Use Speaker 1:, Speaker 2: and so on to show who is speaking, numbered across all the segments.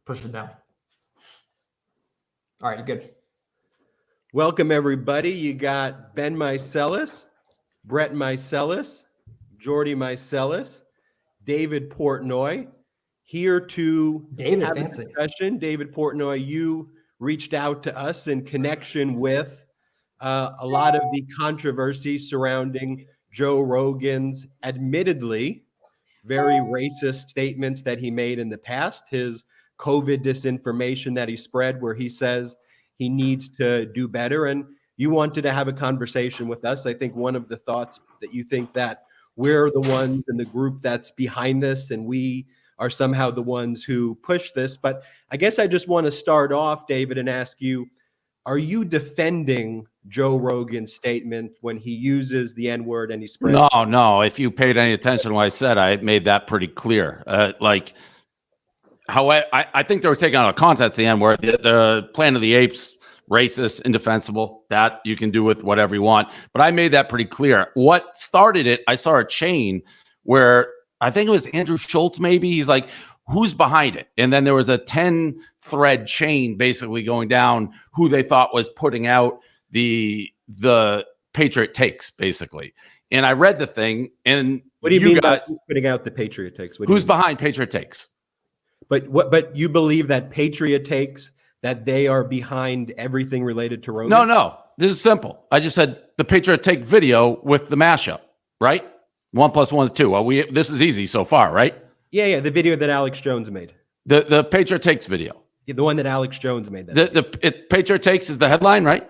Speaker 1: Push it down. All right, good.
Speaker 2: Welcome, everybody. You got Ben Meiselas, Brett Meiselas, Jordy Meiselas, David Portnoy here to have a discussion. David Portnoy, you reached out to us in connection with a lot of the controversy surrounding Joe Rogan's admittedly very racist statements that he made in the past, his COVID disinformation that he spread where he says he needs to do better. And you wanted to have a conversation with us. I think one of the thoughts that you think that we're the ones in the group that's behind this and we are somehow the ones who push this. But I guess I just want to start off, David, and ask you, are you defending Joe Rogan's statement when he uses the N-word and he spreads?
Speaker 3: No. If you paid any attention to what I said, I made that pretty clear. I think they were taking out of context the N-word. The Planet of the Apes, racist, indefensible. That you can do with whatever you want. But I made that pretty clear. What started it, I saw a chain where I think it was Andrew Schultz maybe. He's like, who's behind it? And then there was a 10-thread chain basically going down who they thought was putting out the Patriot takes, basically. And I read the thing, and
Speaker 2: what do you mean by putting out the Patriot takes?
Speaker 3: Who's behind Patriot takes?
Speaker 2: But you believe that Patriot takes, that they are behind everything related to Rogan?
Speaker 3: No. This is simple. I just said the Patriot take video with the mashup, right? 1 + 1 is 2. This is easy so far, right?
Speaker 2: Yeah. The video that Alex Jones made.
Speaker 3: The Patriot takes video.
Speaker 2: Yeah, the one that Alex Jones made.
Speaker 3: Patriot takes is the headline, right?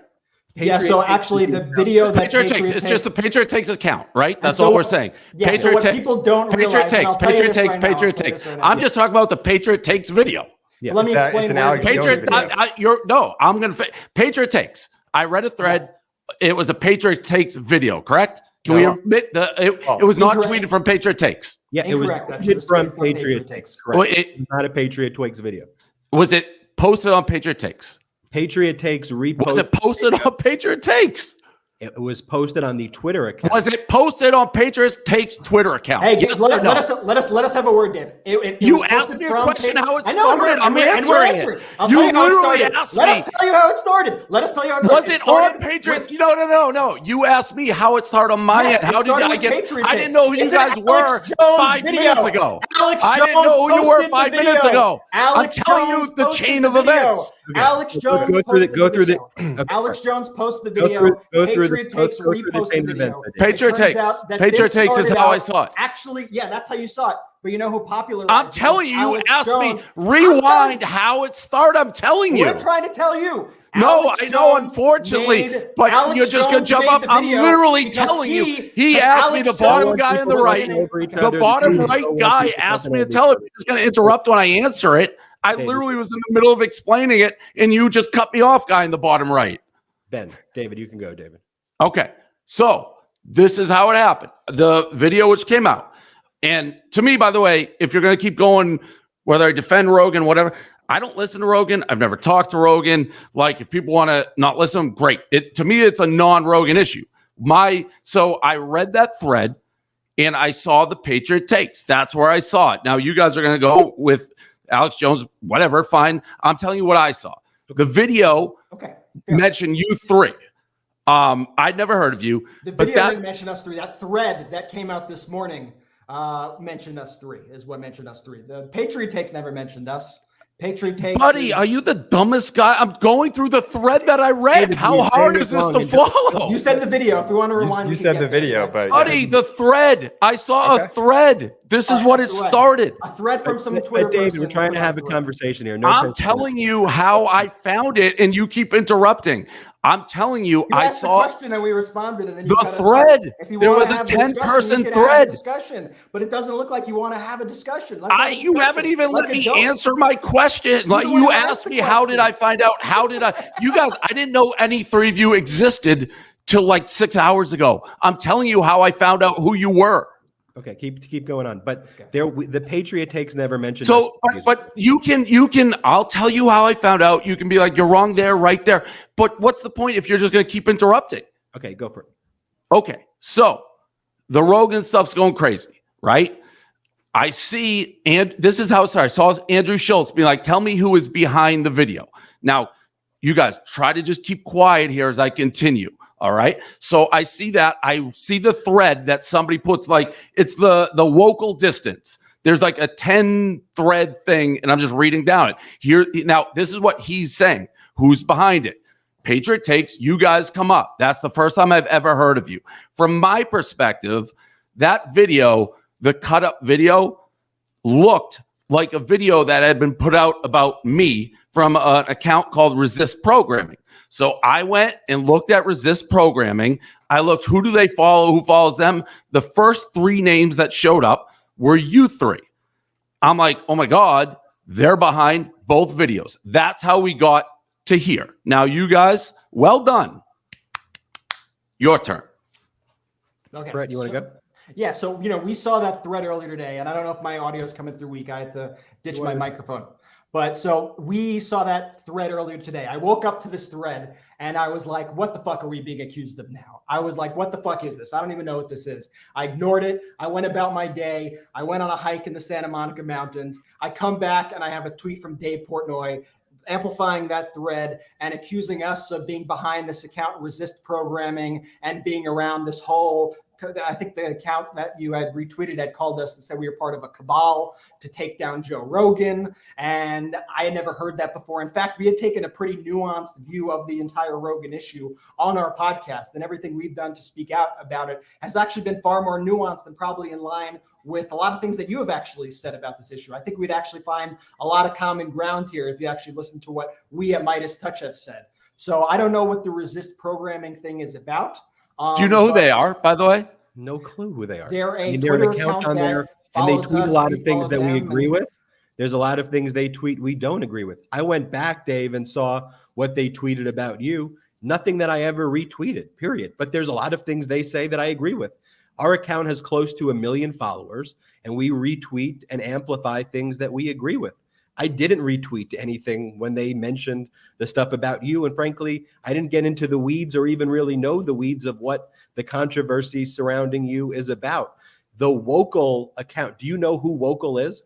Speaker 1: Yeah, so actually the video that
Speaker 3: Patriot takes, it's just the Patriot takes account, right? That's all we're saying.
Speaker 1: Yeah,
Speaker 3: Patriot
Speaker 1: so what
Speaker 3: takes,
Speaker 1: people don't
Speaker 3: Patriot
Speaker 1: realize,
Speaker 3: takes, Patriot takes, Patriot takes. I'm just talking about the Patriot takes video.
Speaker 2: Yeah.
Speaker 1: Let me explain.
Speaker 3: Patriot, I'm going to Patriot takes. I read a thread. It was a Patriot takes video, correct? Can we admit it was not tweeted from Patriot takes?
Speaker 2: Yeah, it was tweeted from Patriot takes. Correct. Well, it's not a Patriot takes video.
Speaker 3: Was it posted on Patriot takes?
Speaker 2: Patriot takes reposted.
Speaker 3: Was it posted on Patriot takes?
Speaker 2: It was posted on the Twitter account.
Speaker 3: Was it posted on Patriot takes Twitter account?
Speaker 1: Hey, yes, let us have a word, Dave.
Speaker 3: You asked me a question how it started. I'm answering it.
Speaker 1: You literally asked me. Let us tell you how it started.
Speaker 3: Was it on Patriot? No. You asked me how it started on my end. How did I get? I didn't know who you guys were 5 minutes ago. I didn't know who you were 5 minutes ago. I'm telling you the chain of events.
Speaker 1: Alex Jones
Speaker 2: go through the.
Speaker 1: Alex Jones posted the video. Patriot takes reposted the video.
Speaker 3: Patriot takes is how I saw it.
Speaker 1: Actually, yeah, that's how you saw it. But you know who popularized?
Speaker 3: I'm telling you, you asked me rewind how it started. I'm telling you.
Speaker 1: We're trying to tell you.
Speaker 3: No, I know, unfortunately, but you're just going to jump up. I'm literally telling you. He asked me, the bottom guy on the right, the bottom right guy asked me to tell him. He's just going to interrupt when I answer it. I literally was in the middle of explaining it, and you just cut me off, guy in the bottom right.
Speaker 2: David, you can go, David.
Speaker 3: Okay, so this is how it happened. The video which came out. And to me, by the way, if you're going to keep going, whether I defend Rogan, whatever, I don't listen to Rogan. I've never talked to Rogan. Like, if people want to not listen, great. To me, it's a non-Rogan issue. So I read that thread, and I saw the Patriot takes. That's where I saw it. Now, you guys are going to go with Alex Jones, whatever, fine. I'm telling you what I saw. The video mentioned you three. I'd never heard of you.
Speaker 1: The video didn't mention us three. That thread that came out this morning mentioned us three, is what mentioned us three. The Patriot takes never mentioned us. Patriot takes.
Speaker 3: Buddy, are you the dumbest guy? I'm going through the thread that I read. How hard is this to follow?
Speaker 1: You said the video. If we want to rewind,
Speaker 4: you said the video, but
Speaker 3: buddy, the thread. I saw a thread. This is what it started.
Speaker 1: A thread from some Twitter
Speaker 2: David,
Speaker 1: person.
Speaker 2: we're trying to have a conversation here.
Speaker 3: I'm telling you how I found it, and you keep interrupting. I'm telling you, I saw
Speaker 1: the question and we responded, and then
Speaker 3: the thread. There was a 10-person thread.
Speaker 1: Discussion, but it doesn't look like you want to have a discussion.
Speaker 3: You haven't even let me answer my question. Like, you asked me, how did I find out? You guys, I didn't know any three of you existed till like 6 hours ago. I'm telling you how I found out who you were.
Speaker 2: Okay, keep going on. But the Patriot takes never mentioned.
Speaker 3: So, but you can. I'll tell you how I found out. You can be like, you're wrong there, right there. But what's the point if you're just going to keep interrupting?
Speaker 2: Okay, go for it.
Speaker 3: Okay, so the Rogan stuff's going crazy, right? I see, and this is how I saw Andrew Schultz be like, tell me who is behind the video. Now, you guys try to just keep quiet here as I continue. All right. So I see that. I see the thread that somebody puts, like, it's the local distance. There's like a 10 thread thing, and I'm just reading down it here. Now, this is what he's saying. Who's behind it? Patriot Takes, you guys come up. That's the first time I've ever heard of you. From my perspective, that video, the cut up video, looked like a video that had been put out about me from an account called Resist Programming. So I went and looked at Resist Programming. I looked, who do they follow? Who follows them? The first 3 names that showed up were you 3. I'm like, oh my God, they're behind both videos. That's how we got to here. Now, you guys, well done. Your turn.
Speaker 1: Okay.
Speaker 2: Brett, you want to go?
Speaker 1: Yeah, so we saw that thread earlier today, and I don't know if my audio is coming through weak. I had to ditch my microphone. But so we saw that thread earlier today. I woke up to this thread and I was like, what the fuck are we being accused of now? I was like, what the fuck is this? I don't even know what this is. I ignored it. I went about my day. I went on a hike in the Santa Monica Mountains. I come back and I have a tweet from Dave Portnoy amplifying that thread and accusing us of being behind this account Resist Programming and being around this whole, I think the account that you had retweeted had called us to say we were part of a cabal to take down Joe Rogan. And I had never heard that before. In fact, we had taken a pretty nuanced view of the entire Rogan issue on our podcast, and everything we've done to speak out about it has actually been far more nuanced and probably in line with a lot of things that you have actually said about this issue. I think we'd actually find a lot of common ground here if you actually listen to what we at MeidasTouch have said. So I don't know what the Resist Programming thing is about.
Speaker 3: Do you know who they are, by the way?
Speaker 2: No clue who they are.
Speaker 1: They're a
Speaker 2: they're
Speaker 1: Twitter
Speaker 2: an account on
Speaker 1: that
Speaker 2: there, and they
Speaker 1: follows
Speaker 2: tweet a
Speaker 1: us,
Speaker 2: lot
Speaker 1: we
Speaker 2: of things
Speaker 1: follow
Speaker 2: that we
Speaker 1: them,
Speaker 2: agree
Speaker 1: and-
Speaker 2: with. There's a lot of things they tweet we don't agree with. I went back, Dave, and saw what they tweeted about you. Nothing that I ever retweeted, period. But there's a lot of things they say that I agree with. Our account has close to 1 million followers, and we retweet and amplify things that we agree with. I didn't retweet anything when they mentioned the stuff about you. And frankly, I didn't get into the weeds or even really know the weeds of what the controversy surrounding you is about. The Wokel account, do you know who Wokel is?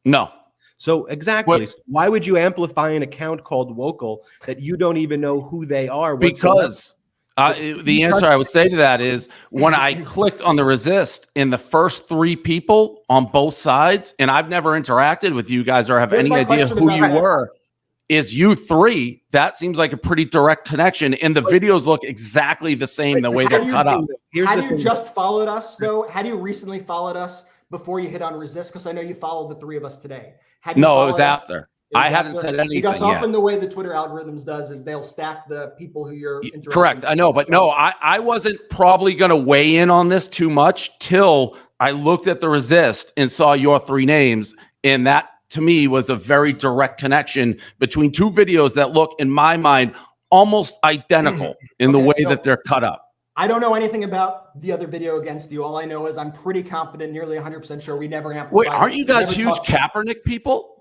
Speaker 3: No.
Speaker 2: So exactly. Why would you amplify an account called Wokel that you don't even know who they are?
Speaker 3: Because the answer I would say to that is when I clicked on the Resist in the first 3 people on both sides, and I've never interacted with you guys or have
Speaker 1: Here's
Speaker 3: any
Speaker 1: my
Speaker 3: idea
Speaker 1: question
Speaker 3: who
Speaker 1: about
Speaker 3: you
Speaker 1: that.
Speaker 3: were, is you 3. That seems like a pretty direct connection. And the videos look exactly the same the way they're cut up.
Speaker 1: Had you just followed us, though? Had you recently followed us before you hit on Resist? Because I know you followed the 3 of us today.
Speaker 3: No, it was after. I hadn't said anything
Speaker 1: because
Speaker 3: yet.
Speaker 1: often the way the Twitter algorithms does is they'll stack the people who you're interacting
Speaker 3: correct.
Speaker 1: with.
Speaker 3: I know, but no, I wasn't probably going to weigh in on this too much till I looked at the Resist and saw your 3 names. And that to me was a very direct connection between 2 videos that look, in my mind, almost identical in the way that they're cut up.
Speaker 1: I don't know anything about the other video against you. All I know is I'm pretty confident, nearly 100% sure we never amplified.
Speaker 3: Wait, aren't you guys huge Kaepernick people?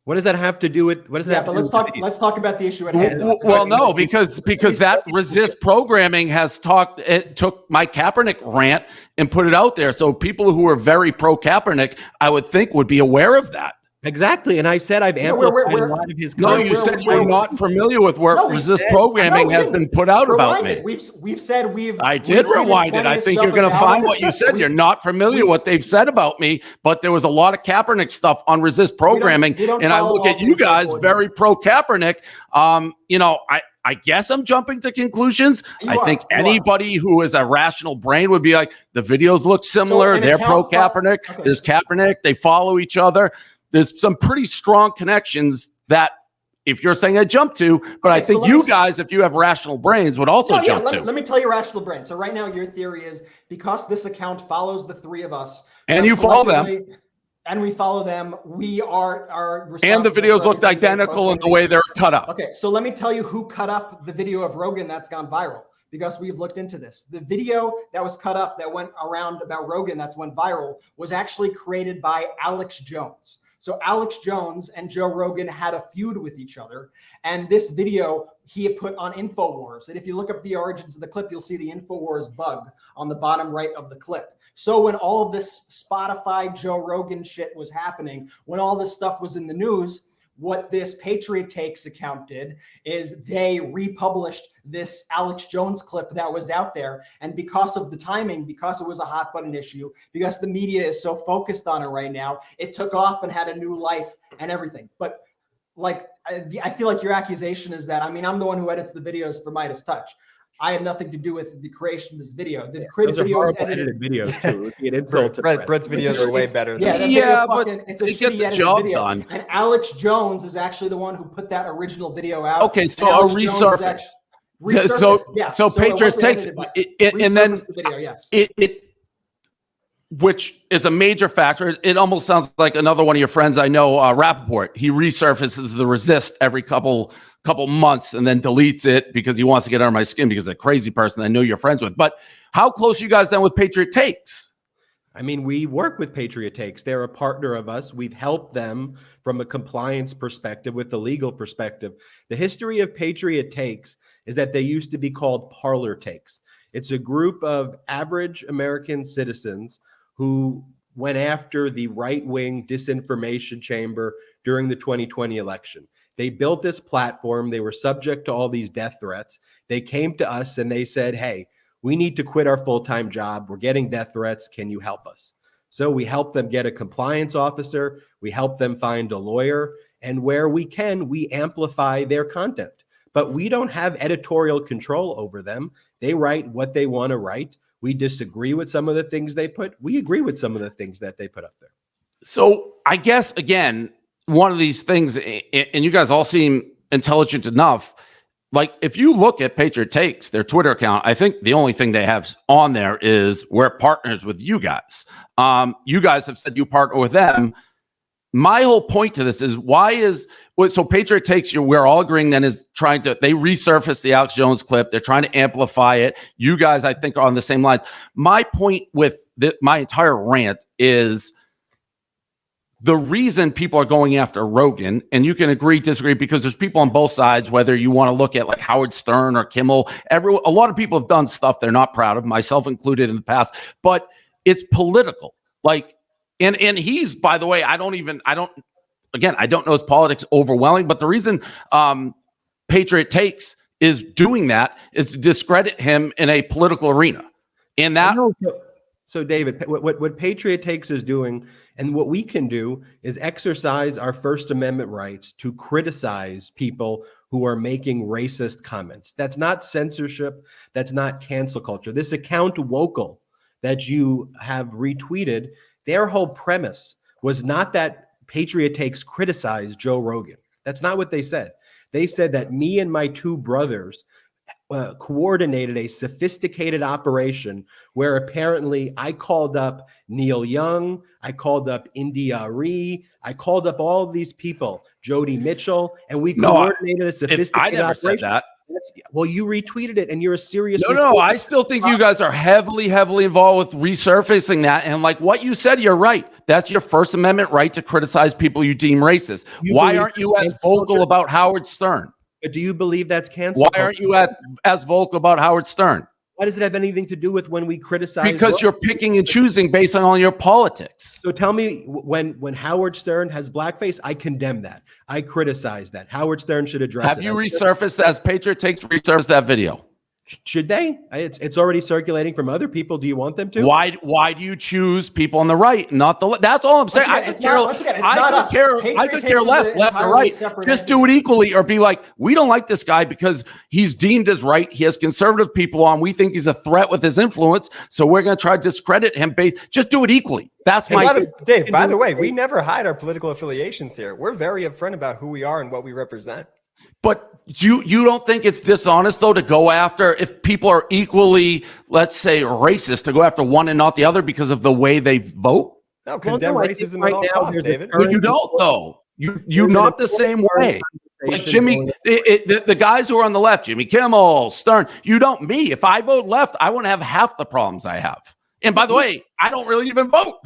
Speaker 2: What does that have to do with? What does that?
Speaker 1: Yeah, but let's talk about the issue at hand.
Speaker 3: Well, no, because that Resist Programming has took my Kaepernick rant and put it out there. So people who are very pro Kaepernick, I would think, would be aware of that.
Speaker 2: Exactly, and I said I've amplified a lot of his.
Speaker 3: No, you said you're not familiar with where Resist Programming has been put out about me.
Speaker 1: We've said we've.
Speaker 3: I did rewind it. I think you're going to find what you said. You're not familiar with what they've said about me, but there was a lot of Kaepernick stuff on Resist Programming, and I look at you guys very pro Kaepernick. I guess I'm jumping to conclusions. I think anybody who is a rational brain would be like, the videos look similar. They're pro Kaepernick. Okay. There's Kaepernick. They follow each other. There's some pretty strong connections that if you're saying I jump to, but I think you guys, if you have rational brains, would also jump to.
Speaker 1: Let me tell you rational brain. So right now your theory is because this account follows the 3 of us.
Speaker 3: And you follow them.
Speaker 1: And we follow them. We are
Speaker 3: and the videos looked identical in the way they're cut up.
Speaker 1: Okay, so let me tell you who cut up the video of Rogan that's gone viral, because we've looked into this. The video that was cut up that went around about Rogan that's went viral was actually created by Alex Jones. So Alex Jones and Joe Rogan had a feud with each other. And this video he had put on InfoWars. And if you look up the origins of the clip, you'll see the InfoWars bug on the bottom right of the clip. So when all of this Spotify, Joe Rogan shit was happening, when all this stuff was in the news, what this Patriot Takes account did is they republished this Alex Jones clip that was out there. And because of the timing, because it was a hot button issue, because the media is so focused on it right now, it took off and had a new life and everything. But like, I feel like your accusation is that, I mean, I'm the one who edits the videos for MeidasTouch. I had nothing to do with the creation of this video. The video was edited
Speaker 2: videos too. It would be an insult to
Speaker 4: Brett's videos are way better.
Speaker 1: But it's a shitty edited video.
Speaker 3: Done.
Speaker 1: And Alex Jones is actually the one who put that original video out.
Speaker 3: Okay, so a resurface. So Patriots Takes, and then
Speaker 1: the video, yes.
Speaker 3: Which is a major factor. It almost sounds like another one of your friends I know, Rappaport. He resurfaces the resist every couple months and then deletes it because he wants to get under my skin because he's a crazy person I know you're friends with. But how close are you guys then with Patriot Takes?
Speaker 2: I mean, we work with Patriot Takes. They're a partner of us. We've helped them from a compliance perspective with the legal perspective. The history of Patriot Takes is that they used to be called Parlor Takes. It's a group of average American citizens who went after the right-wing disinformation chamber during the 2020 election. They built this platform. They were subject to all these death threats. They came to us and they said, hey, we need to quit our full-time job. We're getting death threats. Can you help us? So we help them get a compliance officer. We help them find a lawyer. And where we can, we amplify their content. But we don't have editorial control over them. They write what they want to write. We disagree with some of the things they put. We agree with some of the things that they put up there.
Speaker 3: So I guess, again, one of these things, and you guys all seem intelligent enough, like if you look at Patriot Takes, their Twitter account, I think the only thing they have on there is we're partners with you guys. You guys have said you partner with them. My whole point to this is so Patriot Takes, we're all agreeing then is they resurface the Alex Jones clip. They're trying to amplify it. You guys, I think, are on the same lines. My point with my entire rant is the reason people are going after Rogan, and you can agree, disagree, because there's people on both sides, whether you want to look at like Howard Stern or Kimmel, a lot of people have done stuff they're not proud of, myself included in the past, but it's political. Like, and he's, by the way, I don't know his politics overwhelming, but the reason Patriot Takes is doing that is to discredit him in a political arena. And that.
Speaker 2: So David, what Patriot Takes is doing, and what we can do is exercise our First Amendment rights to criticize people who are making racist comments. That's not censorship. That's not cancel culture. This account Wokel that you have retweeted, their whole premise was not that Patriot Takes criticized Joe Rogan. That's not what they said. They said that me and my two brothers coordinated a sophisticated operation where apparently I called up Neil Young, I called up India Ree, I called up all of these people, Jody Mitchell, and we coordinated a sophisticated
Speaker 3: I never
Speaker 2: operation.
Speaker 3: said that.
Speaker 2: Well, you retweeted it, and you're a serious.
Speaker 3: No, I still think you guys are heavily involved with resurfacing that. And like what you said, you're right. That's your First Amendment right to criticize people you deem racist. Why aren't you as vocal about Howard Stern?
Speaker 2: But do you believe that's cancel?
Speaker 3: Why aren't you as vocal about Howard Stern?
Speaker 2: Why does it have anything to do with when we criticize?
Speaker 3: Because you're picking and choosing based on all your politics.
Speaker 2: So tell me, when Howard Stern has blackface, I condemn that. I criticize that. Howard Stern should address it.
Speaker 3: Have you resurfaced as Patriot Takes resurfaced that video?
Speaker 2: Should they? It's already circulating from other people. Do you want them to?
Speaker 3: Why do you choose people on the right, not the left? That's all I'm saying. I could care less left or right. Just do it equally, or be like, we don't like this guy because he's deemed as right. He has conservative people on. We think he's a threat with his influence, so we're going to try to discredit him. Just do it equally. That's my
Speaker 4: Dave. By the way, we never hide our political affiliations here. We're very upfront about who we are and what we represent.
Speaker 3: But you don't think it's dishonest, though, to go after, if people are equally, let's say, racist, to go after one and not the other because of the way they vote?
Speaker 4: No, condemn racism at all costs, David.
Speaker 3: Well, you don't, though. You're not the same way. Like Jimmy, the guys who are on the left, Jimmy Kimmel, Stern, you don't. Me, if I vote left, I won't have half the problems I have. And by the way, I don't really even vote.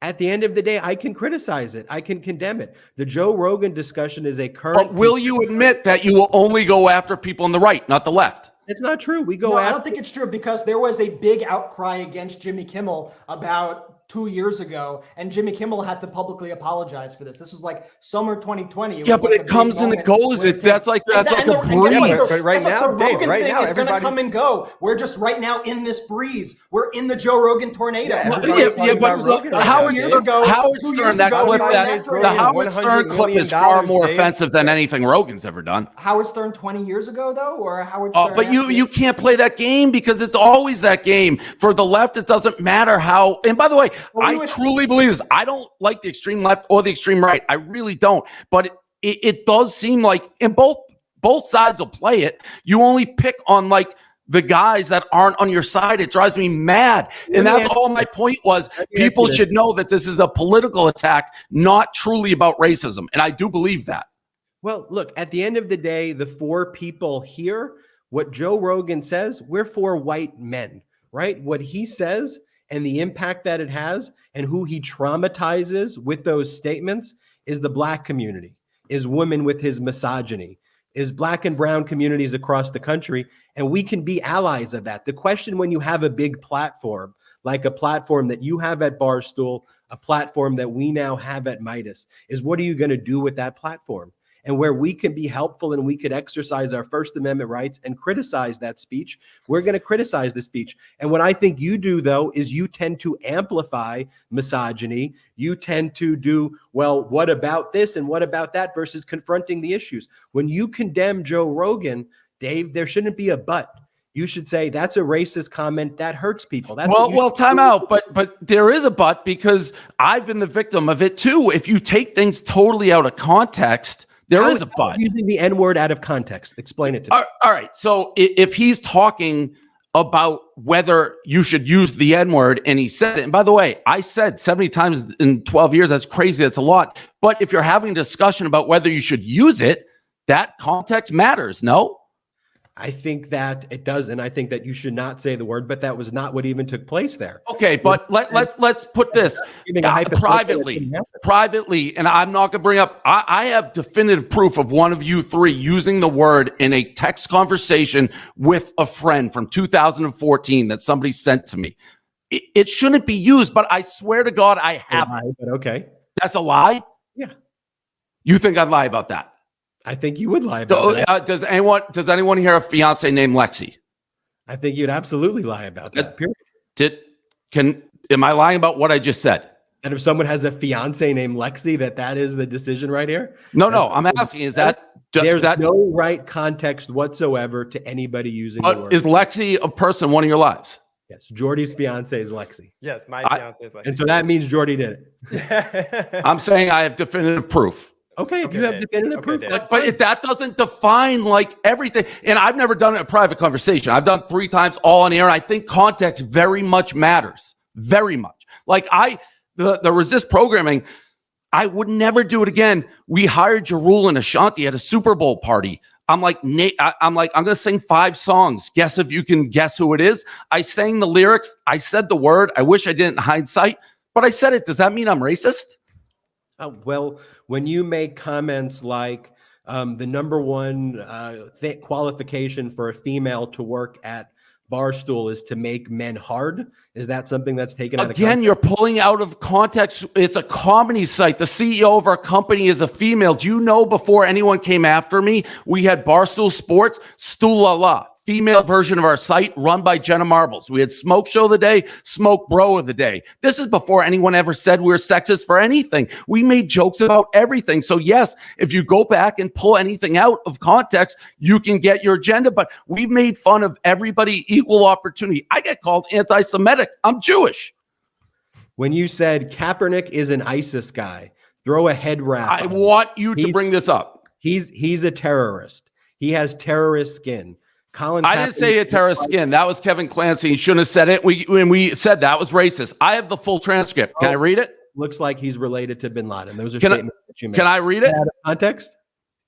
Speaker 2: At the end of the day, I can criticize it. I can condemn it. The Joe Rogan discussion is a current.
Speaker 3: But will you admit that you will only go after people on the right, not the left?
Speaker 2: It's not true. We go
Speaker 1: No,
Speaker 2: after.
Speaker 1: I don't think it's true because there was a big outcry against Jimmy Kimmel about 2 years ago, and Jimmy Kimmel had to publicly apologize for this. This was like summer 2020.
Speaker 3: Yeah, but it comes and it goes. That's like a breeze.
Speaker 4: But right now, Dave, right now,
Speaker 1: it's going to come and go. We're just right now in this breeze. We're in the Joe Rogan tornado.
Speaker 3: But Howard Stern, the Howard Stern clip is far more offensive than anything Rogan's ever done.
Speaker 1: Howard Stern 20 years ago, though, or Howard Stern?
Speaker 3: But you can't play that game because it's always that game. For the left, it doesn't matter how. And by the way, I truly believe this. I don't like the extreme left or the extreme right. I really don't. But it does seem like, and both sides will play it. You only pick on like the guys that aren't on your side. It drives me mad. And that's all my point was. People should know that this is a political attack, not truly about racism. And I do believe that.
Speaker 2: Well, look, at the end of the day, the four people here, what Joe Rogan says, we're four white men, right? What he says and the impact that it has and who he traumatizes with those statements is the black community, is women with his misogyny, is black and brown communities across the country. And we can be allies of that. The question when you have a big platform, like a platform that you have at Barstool, a platform that we now have at Meidas, is what are you going to do with that platform? And where we can be helpful and we could exercise our First Amendment rights and criticize that speech, we're going to criticize the speech. And what I think you do, though, is you tend to amplify misogyny. You tend to do, well, what about this and what about that versus confronting the issues. When you condemn Joe Rogan, Dave, there shouldn't be a but. You should say that's a racist comment that hurts people. That's
Speaker 3: well, time out. But there is a but because I've been the victim of it too. If you take things totally out of context, there is a but.
Speaker 2: Using the N-word out of context. Explain it to me.
Speaker 3: All right. So if he's talking about whether you should use the N-word and he says it, and by the way, I said 70 times in 12 years, that's crazy. That's a lot. But if you're having a discussion about whether you should use it, that context matters, no?
Speaker 2: I think that it does, and I think that you should not say the word, but that was not what even took place there.
Speaker 3: Okay, but let's put this privately, and I'm not going to bring up. I have definitive proof of one of you three using the word in a text conversation with a friend from 2014 that somebody sent to me. It shouldn't be used, but I swear to God, I haven't.
Speaker 2: But okay,
Speaker 3: that's a lie.
Speaker 2: Yeah,
Speaker 3: you think I'd lie about that?
Speaker 2: I think you would lie about that.
Speaker 3: Does anyone here have a fiance named Lexi?
Speaker 2: I think you'd absolutely lie about that. Period.
Speaker 3: Am I lying about what I just said?
Speaker 2: And if someone has a fiance named Lexi, that is the decision right here?
Speaker 3: No, I'm asking, is that...
Speaker 2: There's no right context whatsoever to anybody using the word.
Speaker 3: Is Lexi a person in one of your lives?
Speaker 2: Yes, Jordy's fiance is Lexi.
Speaker 4: Yes, my fiance is Lexi.
Speaker 2: And so that means Jordy did it.
Speaker 3: I'm saying I have definitive proof.
Speaker 2: Okay, if you have definitive proof.
Speaker 3: But that doesn't define like everything. And I've never done it in a private conversation. I've done 3 times all on air. I think context very much matters. Very much. Like the resist programming, I would never do it again. We hired Jarul and Ashanti at a Super Bowl party. I'm like, I'm going to sing 5 songs. Guess if you can guess who it is. I sang the lyrics. I said the word. I wish I didn't in hindsight, but I said it. Does that mean I'm racist?
Speaker 2: Well, when you make comments like the number one qualification for a female to work at Barstool is to make men hard, is that something that's taken out of context? Again,
Speaker 3: you're pulling out of context. It's a comedy site. The CEO of our company is a female. Do you know before anyone came after me, we had Barstool Sports, Stoolala, female version of our site run by Jenna Marbles. We had Smoke Show of the Day, Smoke Bro of the Day. This is before anyone ever said we were sexist for anything. We made jokes about everything. So yes, if you go back and pull anything out of context, you can get your agenda, but we've made fun of everybody, equal opportunity. I get called anti-Semitic. I'm Jewish.
Speaker 2: When you said Kaepernick is an ISIS guy, throw a head wrap.
Speaker 3: I want you to bring this up.
Speaker 2: He's a terrorist. He has terrorist skin.
Speaker 3: I didn't say a terrorist skin. That was Kevin Clancy. He shouldn't have said it. When we said that was racist. I have the full transcript. Can I read it?
Speaker 2: Looks like he's related to Bin Laden. Those are statements that you made.
Speaker 3: Can I read it?
Speaker 2: Out of context?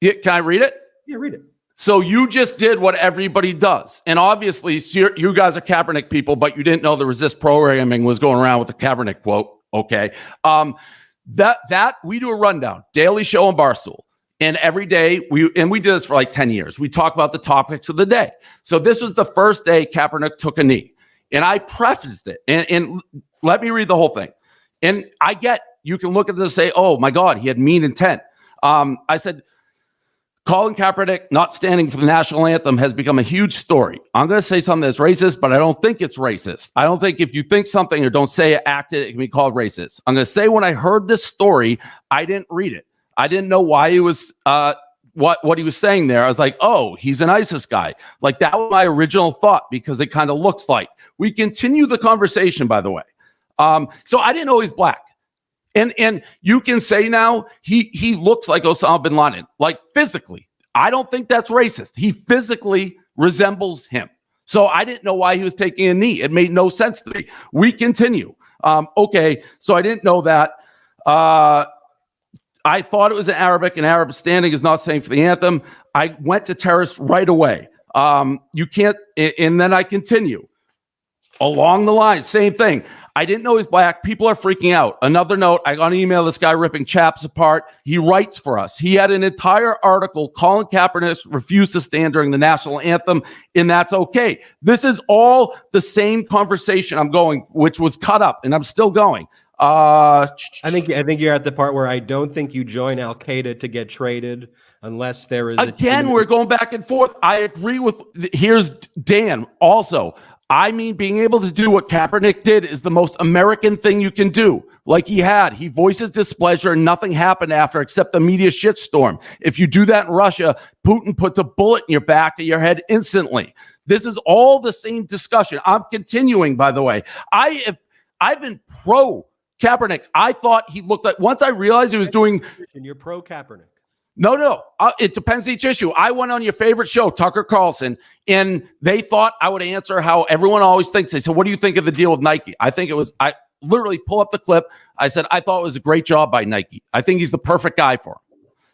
Speaker 3: Yeah, can I read it?
Speaker 2: Yeah, read it.
Speaker 3: So you just did what everybody does. And obviously, you guys are Kaepernick people, but you didn't know the resist programming was going around with the Kaepernick quote. Okay. That we do a rundown, daily show on Barstool. And every day we did this for like 10 years. We talk about the topics of the day. So this was the first day Kaepernick took a knee. And I prefaced it. And let me read the whole thing. And I get, you can look at this and say, oh my God, he had mean intent. I said, Colin Kaepernick not standing for the national anthem has become a huge story. I'm going to say something that's racist, but I don't think it's racist. I don't think if you think something or don't say it, act it, it can be called racist. I'm going to say when I heard this story, I didn't read it. I didn't know why he was what he was saying there. I was like, oh, he's an ISIS guy. Like that was my original thought because it kind of looks like. We continue the conversation, by the way. So I didn't know he's black. And you can say now he looks like Osama bin Laden, like physically. I don't think that's racist. He physically resembles him. So I didn't know why he was taking a knee. It made no sense to me. We continue. Okay, so I didn't know that. I thought it was in Arabic, and Arab standing is not saying for the anthem. I went to terrorists right away. You can't, and then I continue. Along the line, same thing. I didn't know he's black. People are freaking out. Another note, I got an email, this guy ripping chaps apart. He writes for us. He had an entire article, Colin Kaepernick refused to stand during the national anthem, and that's okay. This is all the same conversation I'm going, which was cut up, and I'm still going.
Speaker 2: I think you're at the part where I don't think you join Al Qaeda to get traded unless there is
Speaker 3: again. We're going back and forth. I agree with. Here's Dan. Also, I mean, being able to do what Kaepernick did is the most American thing you can do. Like he voices displeasure. Nothing happened after except the media shitstorm. If you do that in Russia, Putin puts a bullet in your back of your head instantly. This is all the same discussion. I'm continuing. By the way, I've been pro Kaepernick. I thought he looked like, once I realized he was doing.
Speaker 2: You're pro Kaepernick.
Speaker 3: No. It depends each issue. I went on your favorite show, Tucker Carlson, and they thought I would answer how everyone always thinks. They said, what do you think of the deal with Nike? I literally pull up the clip. I said, I thought it was a great job by Nike. I think he's the perfect guy for him.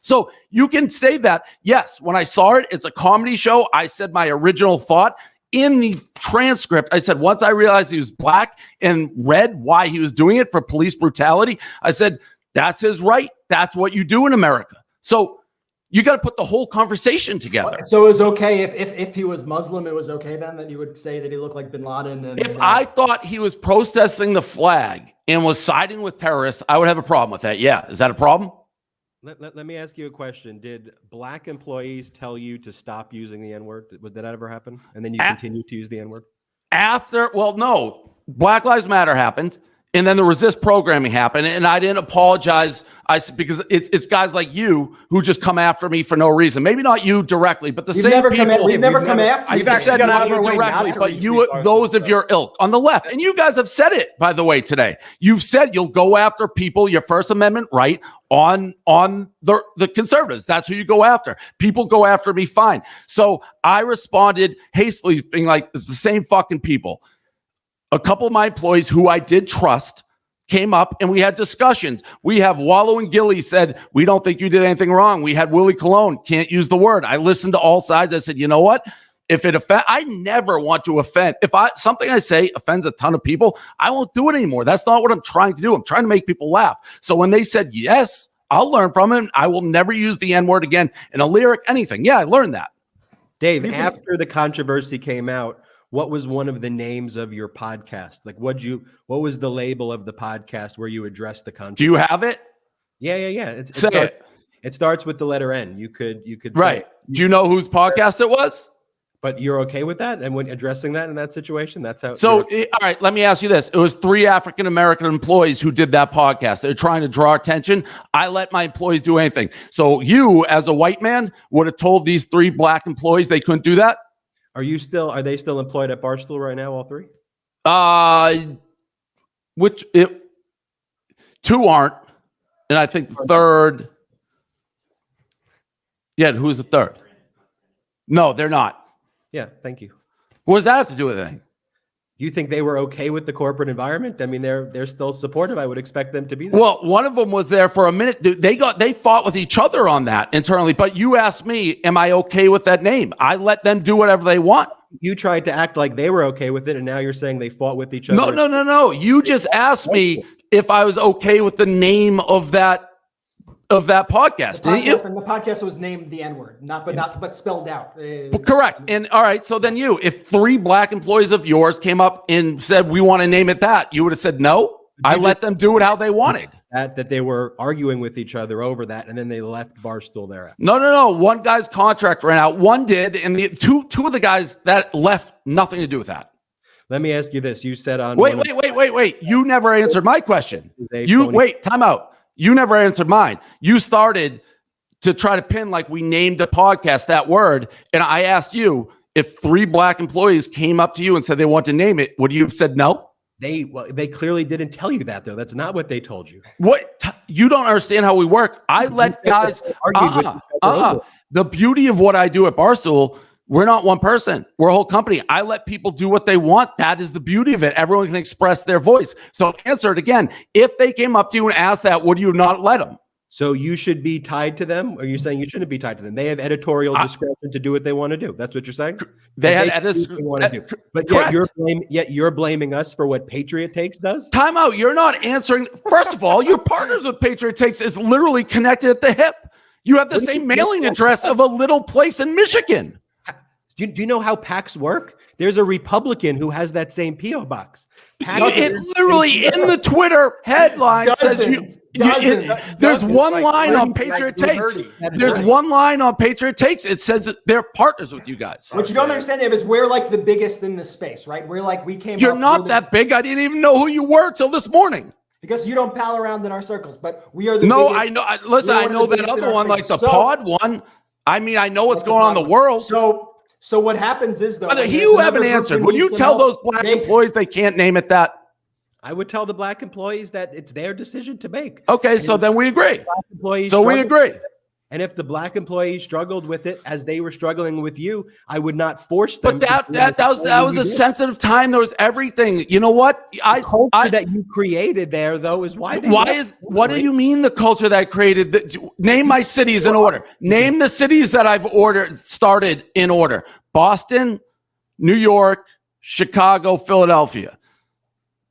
Speaker 3: So you can say that. Yes, when I saw it, it's a comedy show. I said my original thought. In the transcript, I said, once I realized he was black and read why he was doing it for police brutality, I said, that's his right. That's what you do in America. So you got to put the whole conversation together.
Speaker 1: So it was okay if he was Muslim, it was okay then that you would say that he looked like bin Laden. And
Speaker 3: if I thought he was protesting the flag and was siding with terrorists, I would have a problem with that. Yeah. Is that a problem?
Speaker 2: Let me ask you a question. Did black employees tell you to stop using the N-word? Did that ever happen? And then you continue to use the N-word?
Speaker 3: No. Black Lives Matter happened. And then the resist programming happened, and I didn't apologize. Because it's guys like you who just come after me for no reason. Maybe not you directly, but
Speaker 1: we've never come after you.
Speaker 3: I've said not you directly, but you, those of your ilk on the left, and you guys have said it, by the way, today. You've said you'll go after people, your First Amendment right, on the conservatives. That's who you go after. People go after me, fine. So I responded hastily, being like, it's the same fucking people. A couple of my employees who I did trust came up and we had discussions. We have Wallow and Gilly said, we don't think you did anything wrong. We had Willie Colon, can't use the word. I listened to all sides. I said, you know what? If it offends, I never want to offend. If something I say offends a ton of people, I won't do it anymore. That's not what I'm trying to do. I'm trying to make people laugh. So when they said, yes, I'll learn from him. I will never use the N-word again in a lyric, anything. Yeah, I learned that.
Speaker 2: Dave, after the controversy came out, what was one of the names of your podcast? Like, what was the label of the podcast where you addressed the controversy?
Speaker 3: Do you have it?
Speaker 2: Yeah. It starts with the letter N. You could
Speaker 3: right. Do you know whose podcast it was?
Speaker 2: But you're okay with that? And when addressing that in that situation, that's how.
Speaker 3: So, all right, let me ask you this. It was 3 African-American employees who did that podcast. They're trying to draw attention. I let my employees do anything. So you, as a white man, would have told these 3 black employees they couldn't do that?
Speaker 2: Are they still employed at Barstool right now, all 3?
Speaker 3: 2 aren't. And I think the third. Yeah, who's the third? No, they're not.
Speaker 2: Yeah, thank you.
Speaker 3: What does that have to do with anything?
Speaker 2: You think they were okay with the corporate environment? I mean, they're still supportive. I would expect them to be there.
Speaker 3: Well, one of them was there for a minute. They fought with each other on that internally. But you asked me, am I okay with that name? I let them do whatever they want.
Speaker 2: You tried to act like they were okay with it, and now you're saying they fought with each other.
Speaker 3: No. You just asked me, if I was okay with the name of that podcast, didn't you?
Speaker 1: And the podcast was named the N-word, but spelled out.
Speaker 3: Correct. And all right, so then if 3 black employees of yours came up and said, we want to name it that, you would have said no? I let them do it how they wanted.
Speaker 2: That they were arguing with each other over that, and then they left Barstool there.
Speaker 3: No. One guy's contract ran out. One did, and the two of the guys that left, nothing to do with that.
Speaker 2: Let me ask you this. You said on
Speaker 3: Wait. You never answered my question. Time out. You never answered mine. You started to try to pin like we named the podcast that word, and I asked you if 3 black employees came up to you and said they want to name it, would you have said no?
Speaker 2: They clearly didn't tell you that, though. That's not what they told you.
Speaker 3: What? You don't understand how we work. I let guys The beauty of what I do at Barstool, we're not one person. We're a whole company. I let people do what they want. That is the beauty of it. Everyone can express their voice. So answer it again. If they came up to you and asked that, would you not let them?
Speaker 2: So you should be tied to them, or are you saying you shouldn't be tied to them? They have editorial discretion to do what they want to do. That's what you're saying?
Speaker 3: They had editorial.
Speaker 2: But yet you're blaming us for what Patriot Takes does?
Speaker 3: Time out. You're not answering. First of all, your partners with Patriot Takes is literally connected at the hip. You have the same mailing address of a little place in Michigan.
Speaker 2: Do you know how PACs work? There's a Republican who has that same P.O. box.
Speaker 3: It's literally in the Twitter headline says there's one line on Patriot Takes. There's one line on Patriot Takes. It says that they're partners with you guys.
Speaker 1: What you don't understand, Dave, is we're like the biggest in this space, right? We came.
Speaker 3: You're not that big. I didn't even know who you were till this morning.
Speaker 1: Because you don't pal around in our circles, but we are the
Speaker 3: biggest.
Speaker 1: I
Speaker 3: know. Listen, I know that other one, like the pod one. I mean, I know what's going on in the world.
Speaker 1: So what happens is, though,
Speaker 3: you haven't answered. Would you tell those black employees they can't name it that?
Speaker 2: I would tell the black employees that it's their decision to make.
Speaker 3: Okay, so then we agree. So we agree.
Speaker 2: And if the black employees struggled with it as they were struggling with you, I would not force them.
Speaker 3: But that was a sensitive time. There was everything. You know what?
Speaker 2: The culture that you created there, though, is why.
Speaker 3: What do you mean the culture that I created? Name my cities in order. Name the cities that I've started in order: Boston, New York, Chicago, Philadelphia.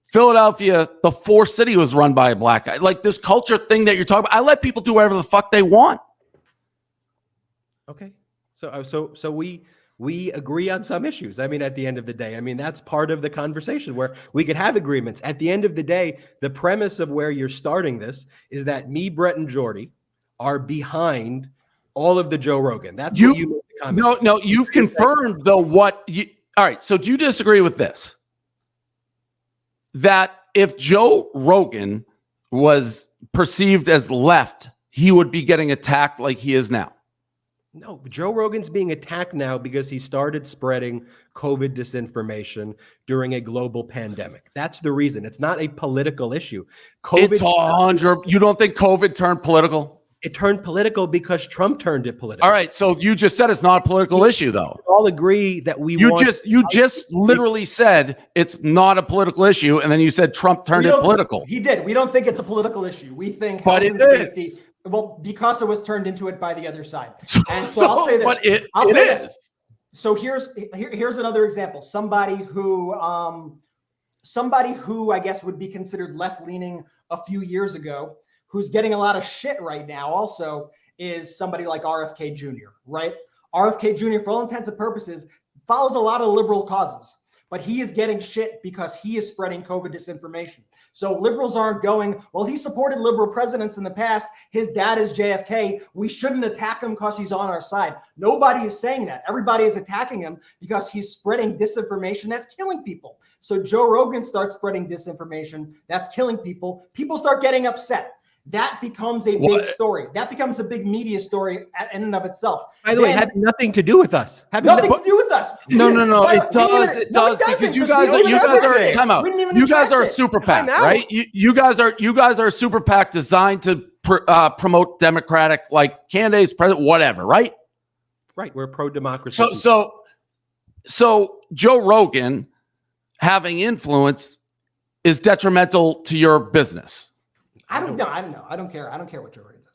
Speaker 3: Philadelphia, the 4th city was run by a black guy. Like this culture thing that you're talking about, I let people do whatever the fuck they want.
Speaker 2: Okay, so we agree on some issues. I mean, at the end of the day, I mean, that's part of the conversation where we could have agreements. At the end of the day, the premise of where you're starting this is that me, Brett, and Jordy are behind all of the Joe Rogan. That's what you made the comment.
Speaker 3: No, you've confirmed though all right, so do you disagree with this? That if Joe Rogan was perceived as left, he would be getting attacked like he is now.
Speaker 2: No, Joe Rogan's being attacked now because he started spreading COVID disinformation during a global pandemic. That's the reason. It's not a political issue.
Speaker 3: It's 100. You don't think COVID turned political?
Speaker 2: It turned political because Trump turned it political.
Speaker 3: All right, so you just said it's not a political issue, though.
Speaker 2: We all agree that
Speaker 3: you just literally said it's not a political issue, and then you said Trump turned it political.
Speaker 1: He did. We don't think it's a political issue. We think,
Speaker 3: but it is.
Speaker 1: Well, because it was turned into it by the other side. And
Speaker 3: so
Speaker 1: I'll say this.
Speaker 3: But it is.
Speaker 1: So here's another example. Somebody who I guess would be considered left-leaning a few years ago, who's getting a lot of shit right now also, is somebody like RFK Jr., right? RFK Jr., for all intents and purposes, follows a lot of liberal causes, but he is getting shit because he is spreading COVID disinformation. So liberals aren't going, well, he supported liberal presidents in the past. His dad is JFK. We shouldn't attack him because he's on our side. Nobody is saying that. Everybody is attacking him because he's spreading disinformation that's killing people. So Joe Rogan starts spreading disinformation that's killing people. People start getting upset. That becomes a big story. That becomes a big media story in and of itself.
Speaker 2: By the way, it had nothing to do with us.
Speaker 1: Nothing to do with us.
Speaker 3: No. It does. It does because you guys are time out. You guys are a super PAC, right? You guys are a super PAC designed to promote Democratic like candidates, president, whatever, right?
Speaker 2: Right. We're pro-democracy.
Speaker 3: So Joe Rogan having influence is detrimental to your business.
Speaker 1: I don't know. I don't care. I don't care what Joe Rogan says.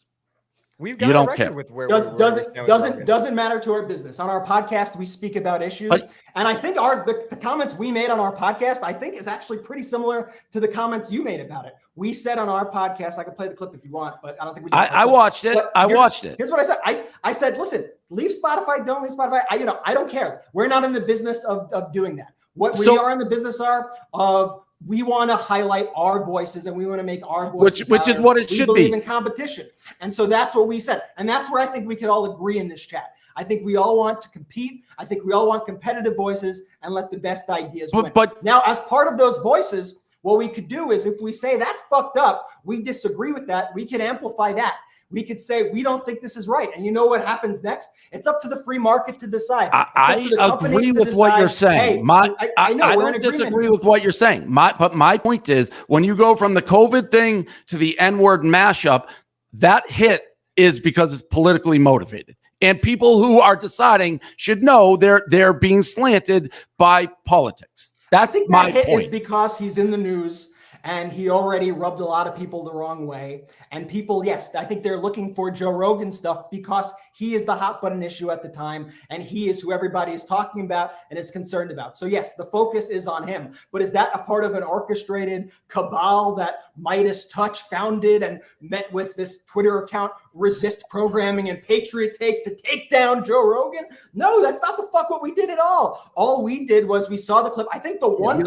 Speaker 4: We've got
Speaker 3: You
Speaker 4: a
Speaker 3: don't
Speaker 4: record
Speaker 3: care.
Speaker 4: with where we stand with Rogan.
Speaker 1: Doesn't matter to our business. On our podcast, we speak about issues, and I think the comments we made on our podcast, I think, is actually pretty similar to the comments you made about it. We said on our podcast, I can play the clip if you want, but I don't think we.
Speaker 3: I watched it. I watched it.
Speaker 1: Here's what I said. I said, listen, leave Spotify, don't leave Spotify. I don't care. We're not in the business of doing that. What we are in the business of. We want to highlight our voices and we want to make our voices
Speaker 3: which is what it should be.
Speaker 1: We believe in competition. And so that's what we said. And that's where I think we could all agree in this chat. I think we all want to compete. I think we all want competitive voices and let the best ideas win. But now, as part of those voices, what we could do is if we say that's fucked up, we disagree with that, we can amplify that. We could say, we don't think this is right. And you know what happens next? It's up to the free market to decide.
Speaker 3: I agree with what you're saying.
Speaker 1: Hey, I
Speaker 3: don't disagree with what you're saying. But my point is, when you go from the COVID thing to the N-word mashup, that hit is because it's politically motivated. And people who are deciding should know they're being slanted by politics. That's my point.
Speaker 1: Is because he's in the news. And he already rubbed a lot of people the wrong way. And people, yes, I think they're looking for Joe Rogan stuff because he is the hot button issue at the time. And he is who everybody is talking about and is concerned about. So yes, the focus is on him. But is that a part of an orchestrated cabal that MeidasTouch founded and met with this Twitter account, Resist Programming and Patriot Takes to take down Joe Rogan? No, that's not the fuck what we did at all. All we did was we saw the clip. I think the one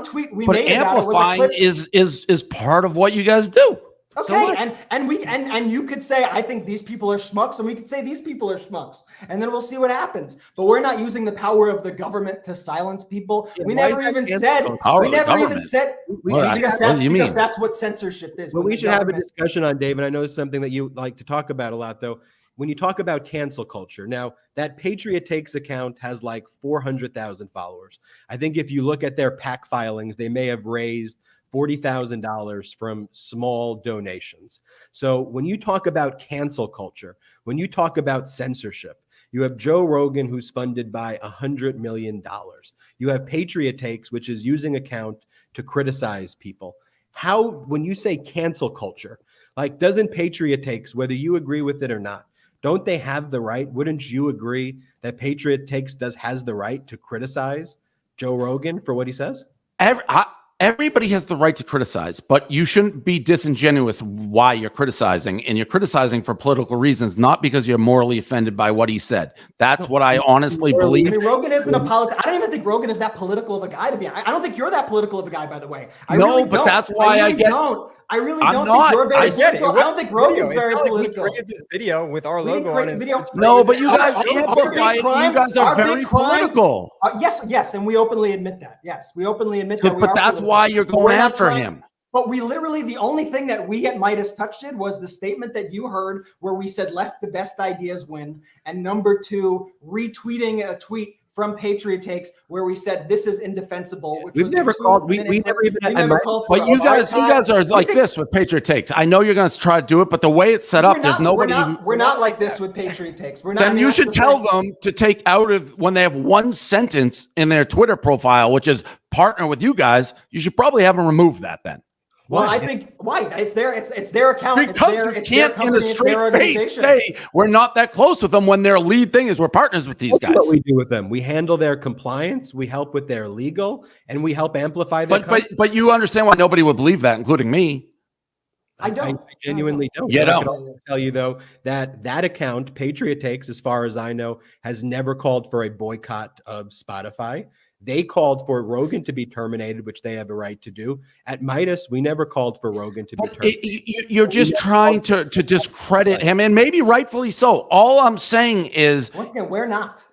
Speaker 1: tweet we
Speaker 3: but
Speaker 1: made
Speaker 3: amplifying
Speaker 1: about it was
Speaker 3: is part of what you guys do.
Speaker 1: Okay, so and you could say I think these people are schmucks, and we could say these people are schmucks, and then we'll see what happens. But we're not using the power of the government to silence people. We never even said. Because that's what censorship is.
Speaker 2: Well, we should have a discussion on, Dave, and I know it's something that you like to talk about a lot, though. When you talk about cancel culture, now that Patriot Takes account has like 400,000 followers. I think if you look at their PAC filings, they may have raised $40,000 from small donations. So when you talk about cancel culture, when you talk about censorship, you have Joe Rogan, who's funded by $100 million. You have Patriot Takes, which is using account to criticize people. How, when you say cancel culture, like doesn't Patriot Takes, whether you agree with it or not, don't they have the right? Wouldn't you agree that Patriot Takes has the right to criticize Joe Rogan for what he says?
Speaker 3: Everybody has the right to criticize, but you shouldn't be disingenuous why you're criticizing, and you're criticizing for political reasons, not because you're morally offended by what he said. That's what I honestly believe.
Speaker 1: I mean, Rogan isn't a politician. I don't even think Rogan is that political of a guy to be. I don't think you're that political of a guy, by the way. I really don't think you're very political. I don't think Rogan's very political.
Speaker 4: We created this video with our logo on it.
Speaker 3: No, but you guys amplify it. You guys are very political.
Speaker 1: Yes, and we openly admit that. Yes, we openly admit that.
Speaker 3: But that's why you're going after him.
Speaker 1: But we literally, the only thing that we at MeidasTouch did was the statement that you heard where we said, let the best ideas win. And number two, retweeting a tweet from Patriot Takes where we said this is indefensible. Which
Speaker 2: We've never called. We never even.
Speaker 3: But you guys are like this with Patriot Takes. I know you're going to try to do it, but the way it's set up, there's nobody.
Speaker 1: We're not like this with Patriot Takes. We're not.
Speaker 3: Then you should tell them to take out of when they have one sentence in their Twitter profile, which is partner with you guys. You should probably have them remove that then.
Speaker 1: Well, I think why it's their account.
Speaker 3: Because you can't in a straight face say we're not that close with them when their lead thing is we're partners with these guys.
Speaker 2: What we do with them, we handle their compliance, we help with their legal, and we help amplify their.
Speaker 3: But you understand why nobody would believe that, including me.
Speaker 1: I don't.
Speaker 2: I genuinely don't.
Speaker 3: Yeah,
Speaker 2: I can also tell you though that account, Patriot Takes, as far as I know, has never called for a boycott of Spotify. They called for Rogan to be terminated, which they have a right to do. At Meidas, we never called for Rogan to be terminated.
Speaker 3: You're just trying to discredit him, and maybe rightfully so. All I'm saying is,
Speaker 1: once again, we're not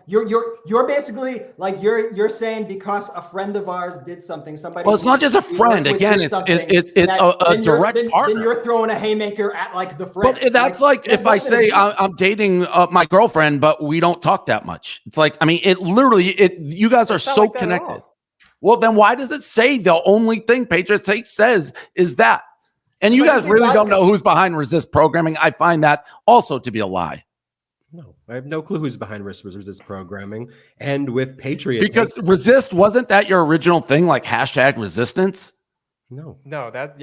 Speaker 1: you're basically like you're saying because a friend of ours did something. Somebody.
Speaker 3: Well, it's not just a friend. Again, it's a direct partner.
Speaker 1: Then you're throwing a haymaker at like the friend.
Speaker 3: But that's like if I say I'm dating my girlfriend, but we don't talk that much. It's like, I mean, you guys are so connected. Well, then why does it say the only thing Patriot Takes says is that? And you guys really don't know who's behind Resist Programming. I find that also to be a lie.
Speaker 2: No, I have no clue who's behind Resist Programming. And with Patriot
Speaker 3: Because Resist, wasn't that your original thing, like hashtag resistance?
Speaker 2: No,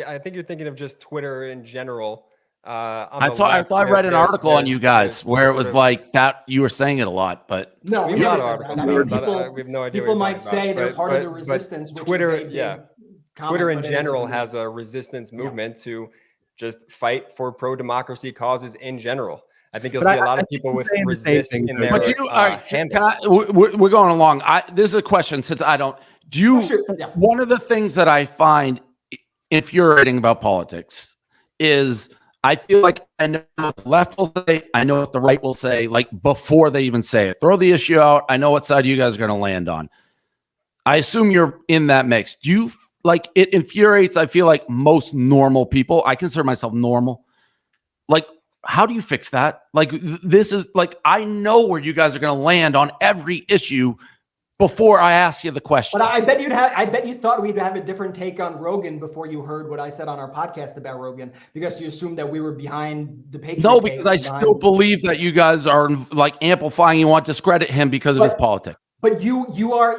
Speaker 4: I think you're thinking of just Twitter in general.
Speaker 3: I thought I read an article on you guys where it was like that. You were saying it a lot, but
Speaker 1: No, we
Speaker 4: We have
Speaker 1: never
Speaker 4: a lot
Speaker 1: said
Speaker 4: of
Speaker 1: that. I
Speaker 4: articles
Speaker 1: mean,
Speaker 4: about it. We have no idea what
Speaker 1: people
Speaker 4: you're
Speaker 1: might
Speaker 4: talking
Speaker 1: say
Speaker 4: about,
Speaker 1: they're
Speaker 4: but-
Speaker 1: part of the
Speaker 4: but
Speaker 1: resistance, which
Speaker 4: Twitter,
Speaker 1: is a big
Speaker 4: yeah.
Speaker 1: comment,
Speaker 4: Twitter in
Speaker 1: but it is what
Speaker 4: general
Speaker 1: it is.
Speaker 4: has a resistance movement to just fight for pro-democracy causes in general. I think you'll
Speaker 2: But
Speaker 4: see a lot
Speaker 2: I
Speaker 4: of people
Speaker 2: think
Speaker 4: with
Speaker 2: saying the same
Speaker 4: resist
Speaker 2: thing,
Speaker 4: in
Speaker 2: though.
Speaker 4: their
Speaker 3: but do you, all right,
Speaker 4: handle.
Speaker 3: we're going along. This is a question since I don't. Do you?
Speaker 1: Oh, sure, yeah.
Speaker 3: One of the things that I find infuriating about politics is I feel like I know what the left will say, I know what the right will say, like before they even say it. Throw the issue out. I know what side you guys are going to land on. I assume you're in that mix. Do you like it infuriates? I feel like most normal people, I consider myself normal. Like, how do you fix that? Like, this is like, I know where you guys are going to land on every issue before I ask you the question.
Speaker 1: But I bet you thought we'd have a different take on Rogan before you heard what I said on our podcast about Rogan, because you assumed that we were behind the Patriot.
Speaker 3: No, because I still believe that you guys are like amplifying. You want to discredit him because of his politics.
Speaker 1: But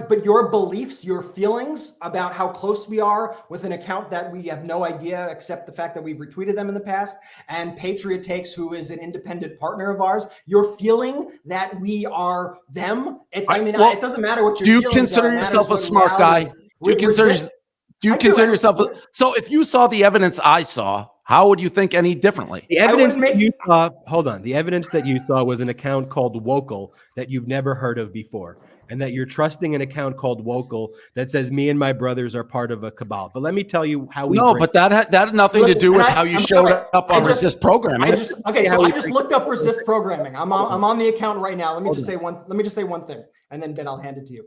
Speaker 1: but your beliefs, your feelings about how close we are with an account that we have no idea, except the fact that we've retweeted them in the past, and Patriot Takes, who is an independent partner of ours, you're feeling that we are them. It doesn't matter what your
Speaker 3: do you
Speaker 1: feelings
Speaker 3: consider
Speaker 1: are, it
Speaker 3: yourself a
Speaker 1: matters
Speaker 3: smart
Speaker 1: what
Speaker 3: guy?
Speaker 1: reality is.
Speaker 3: Do you consider yourself? So if you saw the evidence I saw, how would you think any differently?
Speaker 2: The evidence that you saw, hold on. The evidence that you saw was an account called Wokel that you've never heard of before, and that you're trusting an account called Wokel that says me and my brothers are part of a cabal. But let me tell you how we.
Speaker 3: No, but that had nothing to do with how you showed up on resist programming.
Speaker 1: I just looked up resist programming. I'm on the account right now. Let me just say one thing, and then Ben, I'll hand it to you.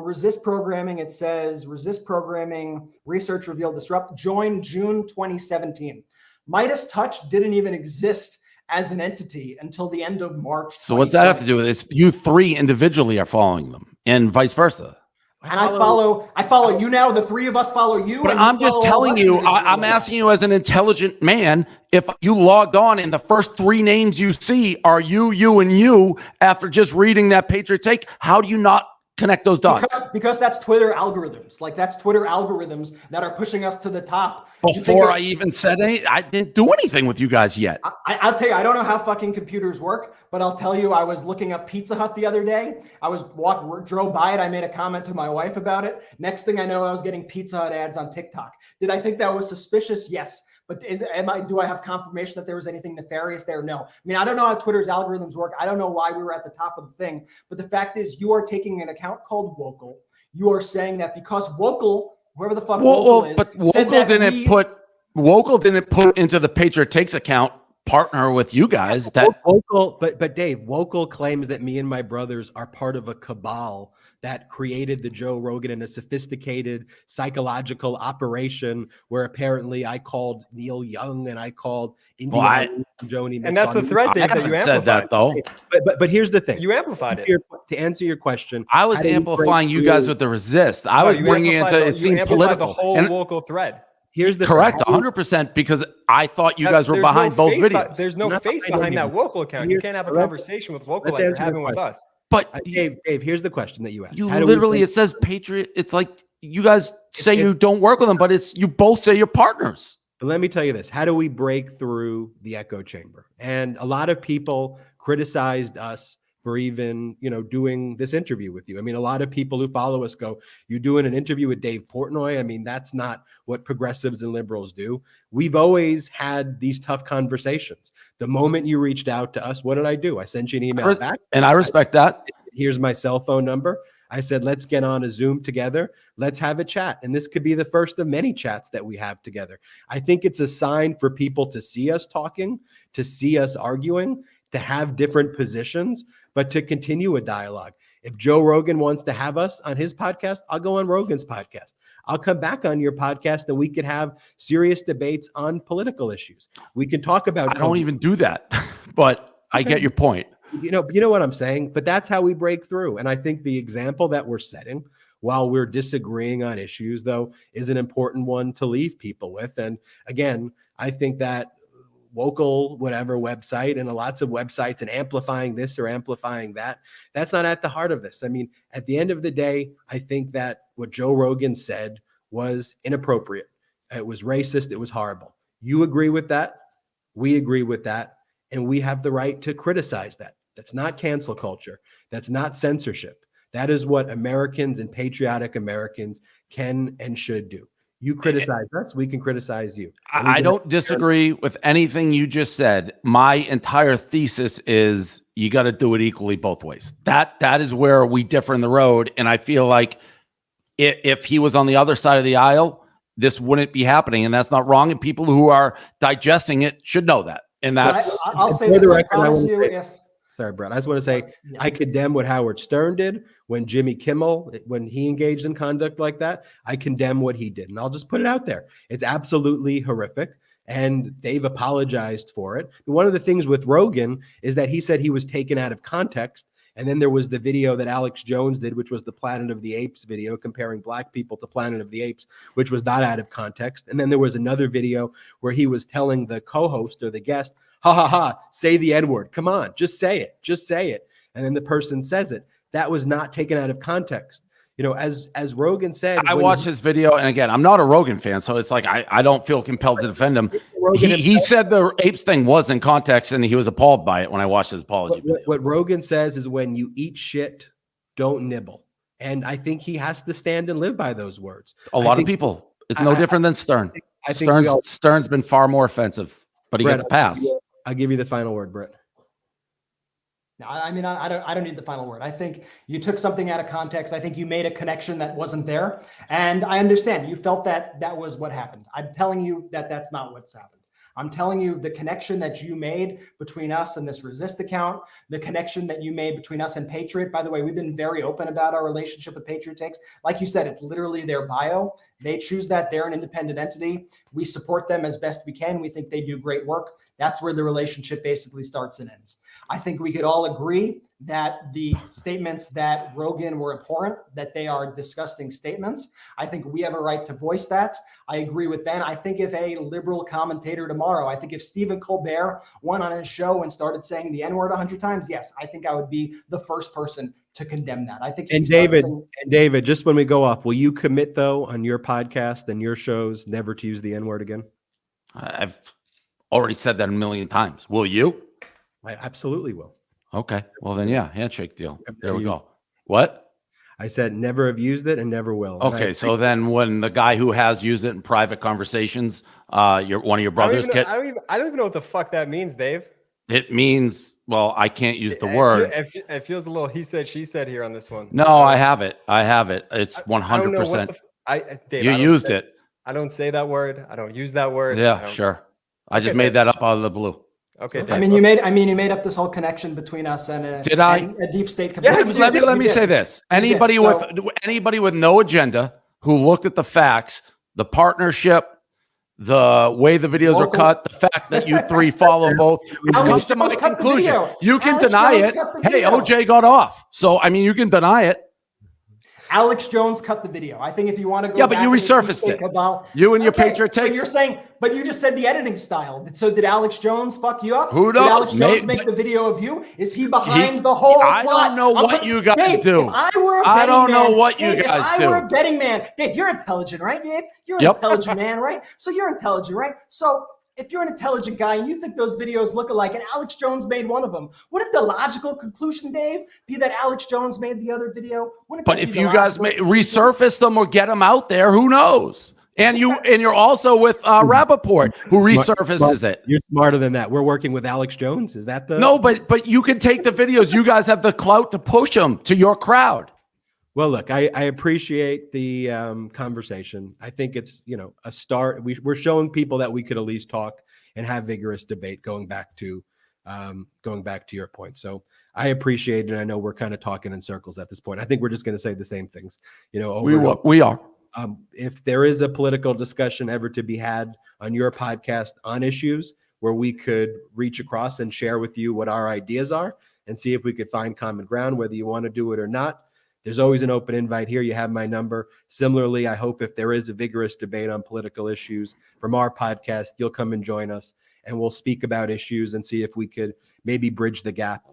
Speaker 1: Resist programming. It says resist programming research revealed disrupt joined June 2017. MeidasTouch didn't even exist as an entity until the end of March.
Speaker 3: So what's that have to do with this? You three individually are following them, and vice versa.
Speaker 1: And I follow you now. The three of us follow you.
Speaker 3: But I'm just telling you, I'm asking you as an intelligent man, if you logged on and the first three names you see are you, and you, after just reading that Patriot Take, how do you not connect those dots?
Speaker 1: Because that's Twitter algorithms. Like, that's Twitter algorithms that are pushing us to the top.
Speaker 3: Before I even said anything, I didn't do anything with you guys yet.
Speaker 1: I'll tell you, I don't know how fucking computers work, but I'll tell you, I was looking up Pizza Hut the other day. I drove by it. I made a comment to my wife about it. Next thing I know, I was getting Pizza Hut ads on TikTok. Did I think that was suspicious? Yes. But do I have confirmation that there was anything nefarious there? No. I mean, I don't know how Twitter's algorithms work. I don't know why we were at the top of the thing. But the fact is, you are taking an account called Wokel. You are saying that because Wokel, whoever the fuck Wokel is,
Speaker 3: but Wokel didn't put into the Patriot Takes account partner with you guys.
Speaker 2: But Dave, Wokel claims that me and my brothers are part of a cabal that created the Joe Rogan in a sophisticated psychological operation where apparently I called Neil Young and I called Joni.
Speaker 4: And that's the thread, Dave, that you amplified.
Speaker 3: Said that though.
Speaker 2: But here's the thing.
Speaker 4: You amplified it.
Speaker 2: To answer your question,
Speaker 3: I was amplifying you guys with the resist. I was bringing it to, it seemed political.
Speaker 4: The whole local thread.
Speaker 2: Here's the
Speaker 3: correct, 100%, because I thought you guys were behind both videos.
Speaker 4: There's no face behind that Wokel account. You can't have a conversation with Wokel like you're having with us.
Speaker 3: But
Speaker 2: Dave, here's the question that you asked.
Speaker 3: You literally, it says Patriot. It's like you guys say you don't work with them, but it's you both say you're partners.
Speaker 2: But let me tell you this: how do we break through the echo chamber? And a lot of people criticized us for even, doing this interview with you. I mean, a lot of people who follow us go, "You're doing an interview with Dave Portnoy." I mean, that's not what progressives and liberals do. We've always had these tough conversations. The moment you reached out to us, what did I do? I sent you an email back.
Speaker 3: And I respect that.
Speaker 2: Here's my cell phone number. I said, let's get on a Zoom together. Let's have a chat. And this could be the first of many chats that we have together. I think it's a sign for people to see us talking, to see us arguing, to have different positions, but to continue a dialogue. If Joe Rogan wants to have us on his podcast, I'll go on Rogan's podcast. I'll come back on your podcast and we could have serious debates on political issues. We can talk about.
Speaker 3: I don't even do that, but I get your point.
Speaker 2: You know what I'm saying? But that's how we break through. And I think the example that we're setting, while we're disagreeing on issues, though, is an important one to leave people with. And again, I think that Wokel, whatever website, and lots of websites, and amplifying this or amplifying that, that's not at the heart of this. I mean, at the end of the day, I think that what Joe Rogan said was inappropriate. It was racist. It was horrible. You agree with that? We agree with that. And we have the right to criticize that. That's not cancel culture. That's not censorship. That is what Americans and patriotic Americans can and should do. You criticize us, we can criticize you.
Speaker 3: I don't disagree with anything you just said. My entire thesis is you got to do it equally both ways. That is where we differ in the road. And I feel like if he was on the other side of the aisle, this wouldn't be happening. And that's not wrong. And people who are digesting it should know that. And that's
Speaker 1: I'll say this. I promise you, if
Speaker 2: sorry, Brett. I just want to say I condemn what Howard Stern did when Jimmy Kimmel, when he engaged in conduct like that. I condemn what he did. And I'll just put it out there. It's absolutely horrific. And they've apologized for it. One of the things with Rogan is that he said he was taken out of context. And then there was the video that Alex Jones did, which was the Planet of the Apes video comparing black people to Planet of the Apes, which was not out of context. And then there was another video where he was telling the co-host or the guest, ha, ha, ha, say the N-word. Come on, just say it. Just say it. And then the person says it. That was not taken out of context. You know, as Rogan said,
Speaker 3: I watched his video, and again, I'm not a Rogan fan, so it's like I don't feel compelled to defend him. He said the apes thing was in context, and he was appalled by it when I watched his apology video.
Speaker 2: What Rogan says is when you eat shit, don't nibble. And I think he has to stand and live by those words.
Speaker 3: A lot of people. It's no different than Stern. Stern's been far more offensive, but he gets a pass.
Speaker 2: I'll give you the final word, Brett.
Speaker 1: No, I mean, I don't need the final word. I think you took something out of context. I think you made a connection that wasn't there. And I understand you felt that that was what happened. I'm telling you that that's not what's happened. I'm telling you the connection that you made between us and this Resist account, the connection that you made between us and Patriot. By the way, we've been very open about our relationship with Patriot Takes. Like you said, it's literally their bio. They choose that. They're an independent entity. We support them as best we can. We think they do great work. That's where the relationship basically starts and ends. I think we could all agree that the statements that Rogan were abhorrent, that they are disgusting statements. I think we have a right to voice that. I agree with Ben. I think if a liberal commentator tomorrow, I think if Stephen Colbert went on his show and started saying the N-word 100 times, yes, I think I would be the first person to condemn that. I think.
Speaker 2: And David, just when we go off, will you commit though on your podcast and your shows never to use the N-word again?
Speaker 3: I've already said that a million times. Will you?
Speaker 2: I absolutely will.
Speaker 3: Okay. Well, then, yeah, handshake deal. There we go. What?
Speaker 2: I said never have used it and never will.
Speaker 3: Okay, so then when the guy who has used it in private conversations, one of your brothers,
Speaker 4: I don't even know what the fuck that means, Dave.
Speaker 3: It means, well, I can't use the word.
Speaker 4: It feels a little he said, she said here on this one.
Speaker 3: No, I have it. It's 100%.
Speaker 4: Dave,
Speaker 3: you used it.
Speaker 4: I don't say that word. I don't use that word.
Speaker 3: Yeah, sure. I just made that up out of the blue.
Speaker 4: Okay.
Speaker 1: I mean, you made up this whole connection between us and a deep state.
Speaker 4: Yes,
Speaker 3: let me say this. Anybody with no agenda who looked at the facts, the partnership, the way the videos are cut, the fact that you three follow both, comes to my conclusion. You can deny it. Hey, OJ got off. So, I mean, you can deny it.
Speaker 1: Alex Jones cut the video. I think if you want to go,
Speaker 3: yeah, but you resurfaced it. You and your Patriot Takes.
Speaker 1: So you're saying, but you just said the editing style. So did Alex Jones fuck you up?
Speaker 3: Who knows?
Speaker 1: Did Alex Jones make the video of you? Is he behind the whole plot?
Speaker 3: I don't know what you guys do.
Speaker 1: I
Speaker 3: don't know what you guys do.
Speaker 1: If I were a betting man, Dave, you're intelligent, right, Dave? You're an intelligent man, right? So you're intelligent, right? So if you're an intelligent guy and you think those videos look alike and Alex Jones made one of them, wouldn't the logical conclusion, Dave, be that Alex Jones made the other video?
Speaker 3: But if you guys resurface them or get them out there, who knows? And you're also with Rappaport, who resurfaces it.
Speaker 2: You're smarter than that. We're working with Alex Jones. Is that the
Speaker 3: no? But you can take the videos. You guys have the clout to push them to your crowd.
Speaker 2: Well, look, I appreciate the conversation. I think it's, a start. We're showing people that we could at least talk and have vigorous debate going back to your point. So I appreciate it. I know we're kind of talking in circles at this point. I think we're just going to say the same things,
Speaker 3: we are.
Speaker 2: If there is a political discussion ever to be had on your podcast on issues where we could reach across and share with you what our ideas are and see if we could find common ground, whether you want to do it or not, there's always an open invite here. You have my number. Similarly, I hope if there is a vigorous debate on political issues from our podcast, you'll come and join us and we'll speak about issues and see if we could maybe bridge the gap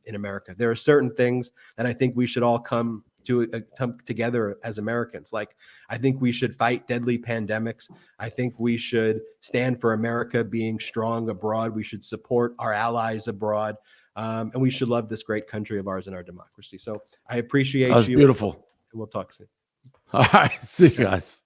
Speaker 2: in America. There are certain things that I think we should all come to come together as Americans. Like, I think we should fight deadly pandemics. I think we should stand for America being strong abroad. We should support our allies abroad. And we should love this great country of ours and our democracy. So I appreciate
Speaker 3: That was
Speaker 2: you.
Speaker 3: beautiful.
Speaker 2: And we'll talk soon.
Speaker 3: All right. See you guys.